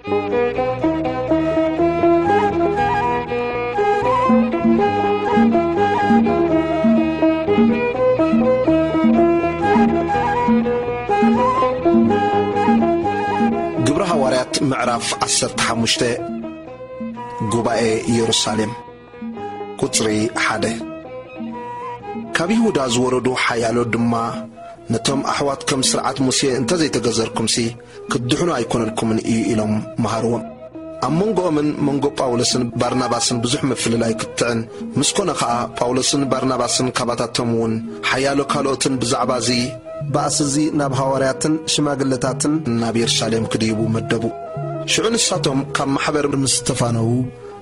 ግብረ ሐዋርያት ምዕራፍ 15 ጉባኤ ኢየሩሳሌም ቁጥሪ 1 ካብ ይሁዳ ዝወረዱ ሓያሎ ድማ ነቶም ኣሕዋት ከም ስርዓት ሙሴ እንተዘይተገዘርኩምሲ ክድሕኑ ኣይኮነልኩምን እዩ ኢሎም መሃርዎም ኣብ መንጎኦምን መንጎ ጳውሎስን ባርናባስን ብዙሕ ምፍልላይ ክትዕን ምስኮነ ከዓ ጳውሎስን ባርናባስን ካባታቶም እውን ሓያሎ ካልኦትን ብዛዕባ እዚ ባእስዚ ናብ ሐዋርያትን ሽማግለታትን ናብ ኢየሩሳሌም ክድይቡ መደቡ ሽዑ ንሳቶም ካብ ማሕበር ምስተፋነው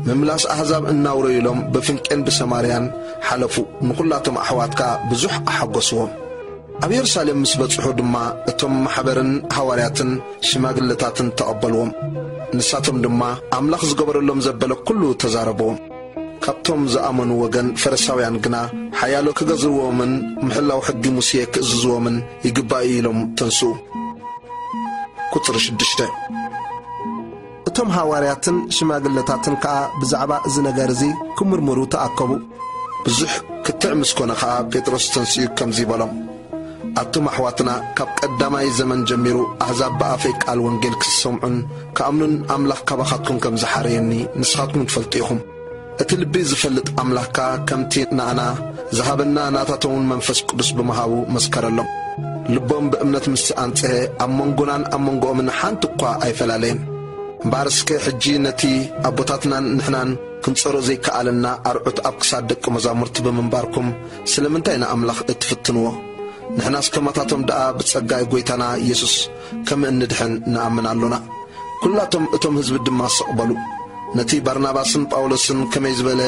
መምላስ ኣሕዛብ እናውረዩ ኢሎም በፍንቄን ብሰማርያን ሓለፉ ንኹላቶም ኣሕዋትካ ብዙሕ ኣሓጐስዎም ኣብ ኢየሩሳሌም ምስ በጽሑ ድማ እቶም ማሕበርን ሐዋርያትን ሽማግለታትን ተቐበልዎም ንሳቶም ድማ ኣምላኽ ዝገበረሎም ዘበለ ኩሉ ተዛረበዎም ካብቶም ዝኣመኑ ወገን ፈሪሳውያን ግና ሓያሎ ክገዝርዎምን ምሕላው ሕጊ ሙሴ ክእዝዝዎምን ይግባእ ኢሎም ተንስኡ ቁጥሪ 6 እቶም ሐዋርያትን ሽማግለታትን ከዓ ብዛዕባ እዚ ነገር እዚ ክምርምሩ ተኣከቡ ብዙሕ ክትዕ ምስኮነ ከዓ ጴጥሮስ ተንስኡ ከምዚ በሎም ኣቶም ኣሕዋትና ካብ ቀዳማይ ዘመን ጀሚሩ ኣሕዛብ ብኣፈይ ቃል ወንጌል ክሰምዑን ከኣምኑን ኣምላኽ ካባኻትኩም ከም ዝሓረየኒ ንስኻትኩም ትፈልጡ ኢኹም እቲ ልቢ ዝፈልጥ ኣምላኽካ ከምቲ ንኣና ዝሃበና ናታቶምን መንፈስ ቅዱስ ብምሃቡ መስከረሎም ልቦም ብእምነት ምስ ኣንጽሐ ኣብ መንጎናን ኣብ መንጎኦምን ሓንቲ እኳ ኣይፈላለየን እምበኣርስከ ሕጂ ነቲ ኣቦታትናን ንሕናን ክንጸሮ ዘይከኣለና ኣርዑት ኣብ ክሳድ ደቂ መዛሙርቲ ብምንባርኩም ስለምንታይ ንኣምላኽ እትፍትንዎ ንሕናስ ከማታቶም ደኣ ብጸጋይ ጐይታና ኢየሱስ ከም እንድሕን ንኣምን ኣሎና ኩላቶም እቶም ህዝቢ ድማ ሰቕበሉ ነቲ ባርናባስን ጳውሎስን ከመይ ዝበለ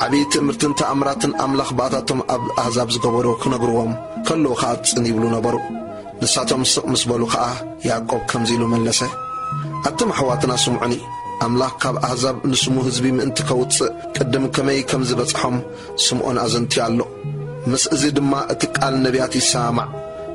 ዓብዪ ትእምርትን ተኣምራትን ኣምላኽ ባእታቶም ኣብ ኣሕዛብ ዝገበሮ ክነግርዎም ከለዉ ከዓ ጽን ይብሉ ነበሩ ንሳቶም ስቕ ምስ በሉ ከዓ ያዕቆብ ከምዚ ኢሉ መለሰ ኣቶም ኣሕዋትና ስምዑኒ ኣምላኽ ካብ ኣሕዛብ ንስሙ ህዝቢ ምእንቲ ከውፅእ ቅድም ከመይ ከም ዝበጽሖም ስምዖን ኣዘንትዩ ኣሎ ምስ እዚ ድማ እቲ ቃል ነቢያት ይሰማዕ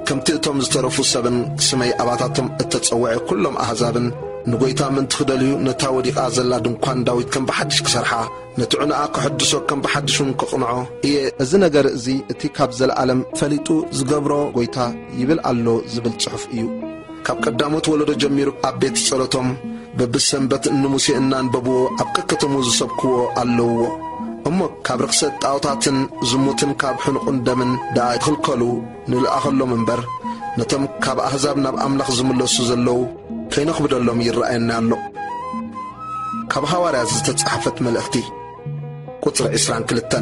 ከምቲ እቶም ዝተረፉ ሰብን ስመይ ኣባታቶም እተጸውዐ ኩሎም ኣሕዛብን ንጐይታ ምንቲ ክደልዩ ነታ ወዲቓ ዘላ ድንኳን ዳዊት ከም ብሓድሽ ክሰርሓ ነቲ ዑናኣ ክሕድሶ ከም ብሓድሹን ክቕንዖ እየ እዚ ነገር እዚ እቲ ካብ ዘለዓለም ፈሊጡ ዝገብሮ ጐይታ ይብል ኣሎ ዝብል ጽሑፍ እዩ ካብ ቀዳሞት ወለዶ ጀሚሩ ኣብ ቤት ጸሎቶም በብሰንበት ንሙሴ እናንበብዎ ኣብ ከከተሙ ዝሰብክዎ ኣለውዎ እሞ ካብ ርክሰት ጣዖታትን ዝሙትን ካብ ሕንቁን ደምን ደኣ ይኽልከሉ ንልኣኸሎም እምበር ነቶም ካብ ኣሕዛብ ናብ ኣምላኽ ዝምለሱ ዘለዉ ከይነኽብደሎም ይረአየና ኣሎ ካብ ሐዋርያት ዝተጻሕፈት መልእኽቲ ቁጥሪ 22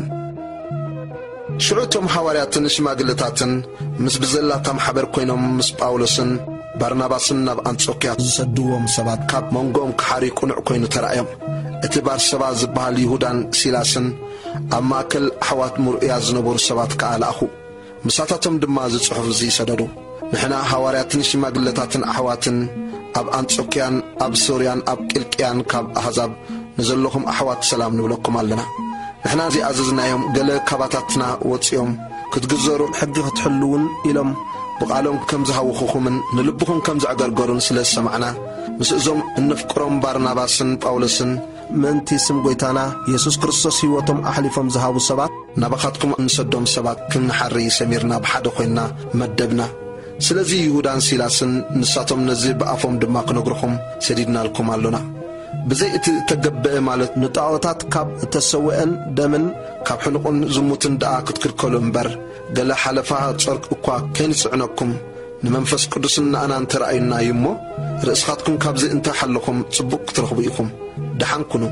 ሽዑቶም ሐዋርያትን ሽማግለታትን ምስ ብዘላታ ማሕበር ኮይኖም ምስ ጳውሎስን ባርናባስን ናብ አንጾኪያ ዝሰድዎም ሰባት ካብ መንጎኦም ክሓሪ ቁኑዕ ኮይኑ ተራእዮም እቲ ባርሰባ ዝበሃል ይሁዳን ሲላስን ኣብ ማእከል ኣሕዋት ሙርኡያ ዝነበሩ ሰባት ከዓ ለኣኹ ምሳታቶም ድማ ዝጽሑፍ እዚ ሰደዱ ንሕና ሐዋርያትን ሽማግለታትን ኣሕዋትን ኣብ አንጾኪያን ኣብ ሶርያን ኣብ ቂልቅያን ካብ ኣሕዛብ ንዘለኹም ኣሕዋት ሰላም ንብለኩም ኣለና ንሕና ዝኣዘዝናዮም ገለ ካባታትና ወፂኦም ክትግዘሩ ሕጊ ክትሕልውን ኢሎም ብቃሎም ከም ዝሃውኹኹምን ንልብኹም ከም ዝዕገርገሩን ስለ ሰማዕና ምስ እዞም እንፍቅሮም ባርናባስን ጳውሎስን ምእንቲ ስም ጐይታና ኢየሱስ ክርስቶስ ሕይወቶም ኣሕሊፎም ዝሃቡ ሰባት ናባኻትኩም እንሰዶም ሰባት ክንሓሪ ሰሚርና ብሓደ ኮይንና መደብና ስለዚ ይሁዳን ሲላስን ንሳቶም ነዚ ብኣፎም ድማ ክነግርኹም ሰዲድናልኩም ኣሎና ብዘይ እቲ ተገብአ ማለት ንጣዖታት ካብ እተሰውአን ደምን ካብ ሕንቁን ዝሙትን ደኣ ክትክልከሉ እምበር ገለ ሓለፋ ጸርቅ እኳ ከይንጽዕነኩም ንመንፈስ ቅዱስን ንኣናን ተረኣዩና እዩ እሞ ርእስኻትኩም ካብዚ እንተሓለኹም ጽቡቕ ክትረኽቡ ኢኹም ደሓንኩኑ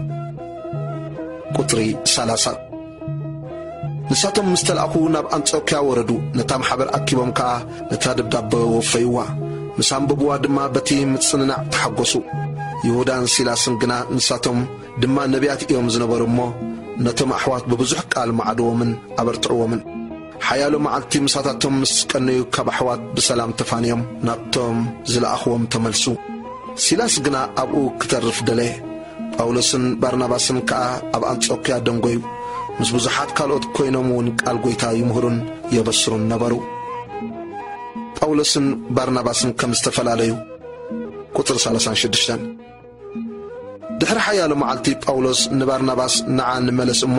ቁጥሪ 30 ንሳቶም ምስ ተልኣኹ ናብ አንጾኪያ ወረዱ ነታ ማሕበር ኣኪቦም ከዓ ነታ ደብዳቤ ወፈይዋ ምስ አንበብዋ ድማ በቲ ምጽንናዕ ተሓጐሱ ይሁዳን ሲላስን ግና ንሳቶም ድማ ነቢያት እዮም ዝነበሩ እሞ ነቶም ኣሕዋት ብብዙሕ ቃል ማዕድዎምን ኣበርትዕዎምን ሓያሎ መዓልቲ ምሳታቶም ምስ ቀነዩ ካብ ኣሕዋት ብሰላም ተፋንዮም ናብቶም ዝለኣኽዎም ተመልሱ ሲላስ ግና ኣብኡ ክተርፍ ደለየ ጳውሎስን ባርናባስን ከዓ ኣብ አንጾኪያ ደንጎዩ ምስ ብዙሓት ካልኦት ኮይኖም እውን ቃል ጐይታ ይምህሩን የበስሩን ነበሩ ጳውሎስን ባርናባስን ከም ዝተፈላለዩ ቁጥሪ 36 ድሕሪ ሓያሎ መዓልቲ ጳውሎስ ንባርናባስ ንዓን መለስ እሞ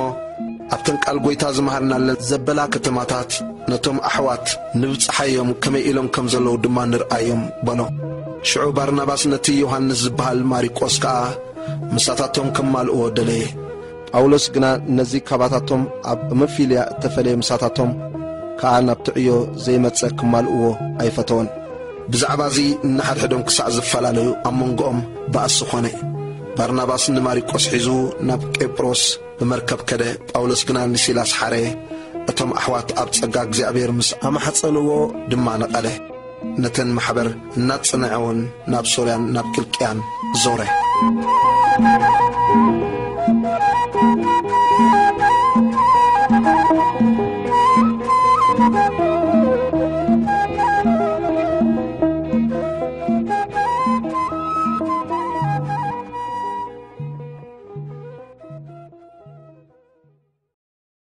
ኣብተን ቃል ጎይታ ዝመሃርናለን ዘበላ ከተማታት ነቶም ኣሕዋት ንብፅሓዮም ከመይ ኢሎም ከም ዘለዉ ድማ ንርአዮም በሎ። ሽዑ ባርናባስ ነቲ ዮሐንስ ዝበሃል ማሪቆስ ከዓ ምሳታቶም ከማልእዎ ደለየ። ጳውሎስ ግና ነዚ ካባታቶም ኣብ መፊልያ እተፈለየ ምሳታቶም ከዓ ናብቲ ዕዮ ዘይመጽእ ክማልእዎ ኣይፈተወን። ብዛዕባ እዚ ንሓድሕዶም ክሳዕ ዝፈላለዩ ኣብ መንጎኦም ባእሲ ኾነ። ባርናባስ ንማሪቆስ ሒዙ ናብ ቄጵሮስ ብመርከብ ከደ። ጳውሎስ ግና ንሲላስ ሓረ። እቶም ኣሕዋት ኣብ ጸጋ እግዚኣብሔር ምስ ኣማሓጸልዎ ድማ ነቐለ። ነተን ማሕበር እናጽንዐውን ናብ ሶርያን ናብ ኪልቅያን ዞረ።